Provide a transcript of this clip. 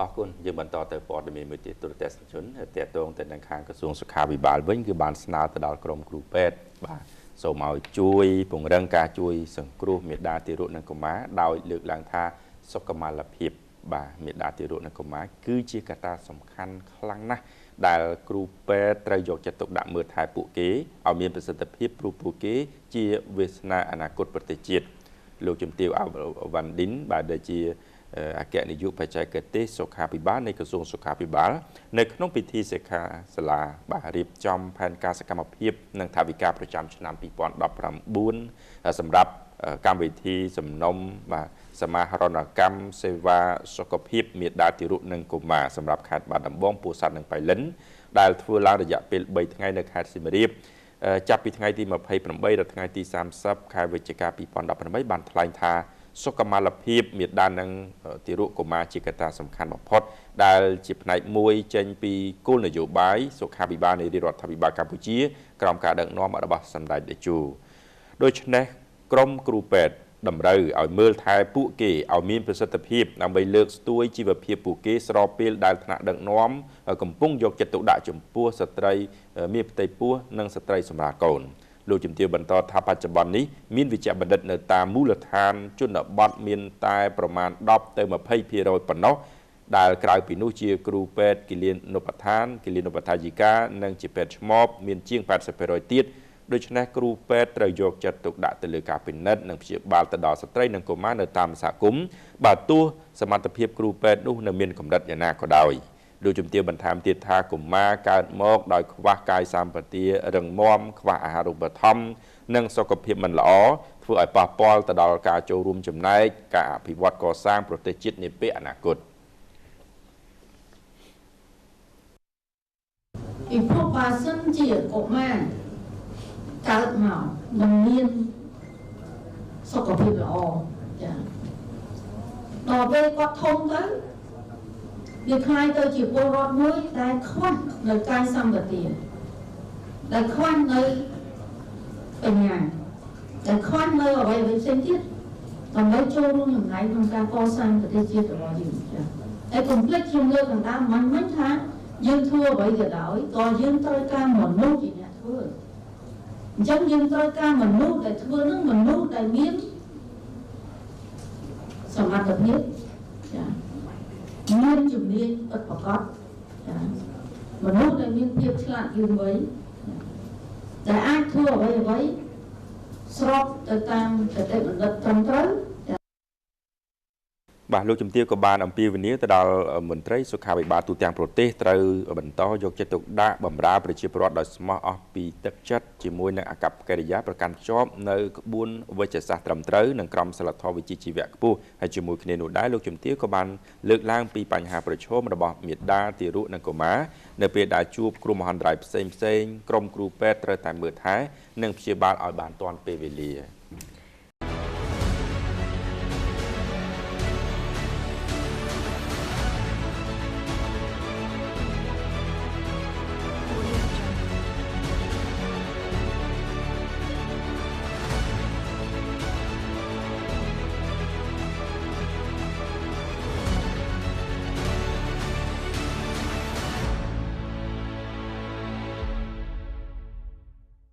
អរគុណយើងបន្តទៅព័ត៌មានមួយទៀតទូរទស្សនិកជនតេតងទៅនឹងខាងក្រសួងសុខាភិបាលវិញគឺបានស្នើទៅដល់ក្រមគ្រូពេទ្យបាទសូមឲ្យជួយពង្រឹងការជួយសង្គ្រោះមេដាទារកនិងកុមារដោយលើកឡើងថាសុខុមាលភាពបាទមេដាទារកនិងកុមារគឺជាកត្តាសំខាន់ខ្លាំងណាស់ដែលគ្រូពេទ្យត្រូវយកចិត្តទុកដាក់មើលថែពួកគេឲ្យមានប្រសិទ្ធភាពព្រោះពួកគេជាវាសនាអនាគតប្រទេសជាតិលោកជំទាវអាវ៉ាន់ឌិនបាទដែលជាអគ្គនាយកបច្ចេកទេសសុខាភិបាលនៃក្រសួងសុខាភិបាលនៅក្នុងពិធីសិក្ខាសាលាបាទរៀបចំផែនការសកម្មភាពនិងថវិកាប្រចាំឆ្នាំ2019សម្រាប់កម្មវិធីសំណុំបាទសមាហរណកម្មសេវាសុខភាពមាតាទារកនិងកុមារសម្រាប់ខេត្តបាត់ដំបងពោធិ៍សាត់និងបៃលិនដែលធ្វើឡើងរយៈពេល3ថ្ងៃនៅខេត្តសៀមរាបចាប់ពីថ្ងៃទី28ដល់ថ្ងៃទី30ខែវិច្ឆិកា2018បានថ្លែងថាសុខុមាលភាពមាតានិងទារកកុមារជាកត្តាសំខាន់បំផុតដែលជាផ្នែកមួយចេញពីគោលនយោបាយសុខាភិបាលនៃរដ្ឋាភិបាលកម្ពុជាក្រោមការដឹកនាំរបស់សម្ដេចតេជោដូច្នេះក្រមគ្រូពេទ្យតម្រូវឲ្យមើលថែពួកគេឲ្យមានប្រសិទ្ធភាពដើម្បីលើកស្ទួយជីវភាពពួកគេស្របពេលដែលថ្នាក់ដឹកនាំកំពុងយកចិត្តទុកដាក់ចំពោះស្ត្រីមានផ្ទៃពោះនិងស្ត្រីសម្រាប់កូនលោកជំទាវបន្តថាបច្ចុប្បន្ននេះមានវិជ្ជបណ្ឌិតនៅតាមមូលដ្ឋានជនបទមានតែប្រមាណ10ទៅ20%ប៉ុណ្ណោះដែលក្រៅពីនោះជាគ្រូពេទ្យគិលានុបដ្ឋានគិលានុបដ្ឋាយិកានិងជាពេទ្យឆ្មបមានជាង80%ទៀតដូច្នេះគ្រូពេទ្យត្រូវយកចិត្តទុកដាក់ទៅលើការពិនិត្យនិងព្យាបាលទៅដល់ស្ត្រីនិងកុមារនៅតាមសហគមន៍បើទោះសមត្ថភាពគ្រូពេទ្យនោះនៅមានកម្រិតយ៉ាងណាក៏ដោយលោកជំទាវបន្ថែមទៀតថាកុមារកើតមកដោយខ្វះកាយសម្បទារឹងមាំខ្វះអាហារូបត្ថម្ភនិងសុខភាពមិនល្អធ្វើឲ្យប៉ះពាល់ទៅដល់ការចូលរួមចំណែកការអភិវឌ្ឍកសាងប្រទេសជាតិនាពេលអនាគតពីព្រោះបើសិនជាកុមារកើតមកមិនមានសុខភាពល្អចាដល់ពេលគាត់ធំទៅវាคล้ายទៅជាពលរដ្ឋមួយដែលខ្វះនៅកាយសម្បទាដែលខ្វះនៅបញ្ញាដែលខ្វះនៅអ្វីៗផ្សេងទៀតដើម្បីចូលរួមចំណែកក្នុងការកសាងប្រទេសជាតិរបស់យើងចាហើយកុំភ្លេចខ្ញុំលើកដណ្ដើមមិនថាយើងធ្វើអ្វីក៏ដោយក៏យើងត្រូវការមនុស្សជាអ្នកធ្វើអញ្ចឹងយើងត្រូវការមនុស្សដែលធ្វើនឹងមនុស្សដែលមានសមត្ថភាពចាមានជំនាញពិតប្រាកដចាមនុស្សដែលមានភាពឆ្លាតយឺនវៃដែលអាចធ្វើអ្វីស្របទៅតាមគតិបណ្ឌិតត្រឹមត្រូវបាទលោកជំទាវក៏បានអំពាវនាវទៅដល់មន្ត្រីសុខាភិបាលទូទាំងប្រទេសត្រូវបន្តយកចិត្តទុកដាក់បម្រើប្រជាពលរដ្ឋដោយស្មោះអស់ពីទឹកចិត្តជាមួយនឹងអាកប្បកិរិយាប្រកាន់ខ្ជាប់នៅក្បួនវិជ្ជសាស្ត្រត្រឹមត្រូវនិងក្រមសីលធម៌វិជ្ជាជីវៈខ្ពស់ហើយជាមួយគ្នានោះដែរលោកជំទាវក៏បានលើកឡើងពីបញ្ហាប្រឈមរបស់មាតាទារកនិងកុមារនៅពេលដែលជួបគ្រោះមហន្តរាយផ្សេងក្រមគ្រូពេទ្យត្រូវតែមើលថែនិងព្យាបាលឲ្យបានទាន់ពេលវេលា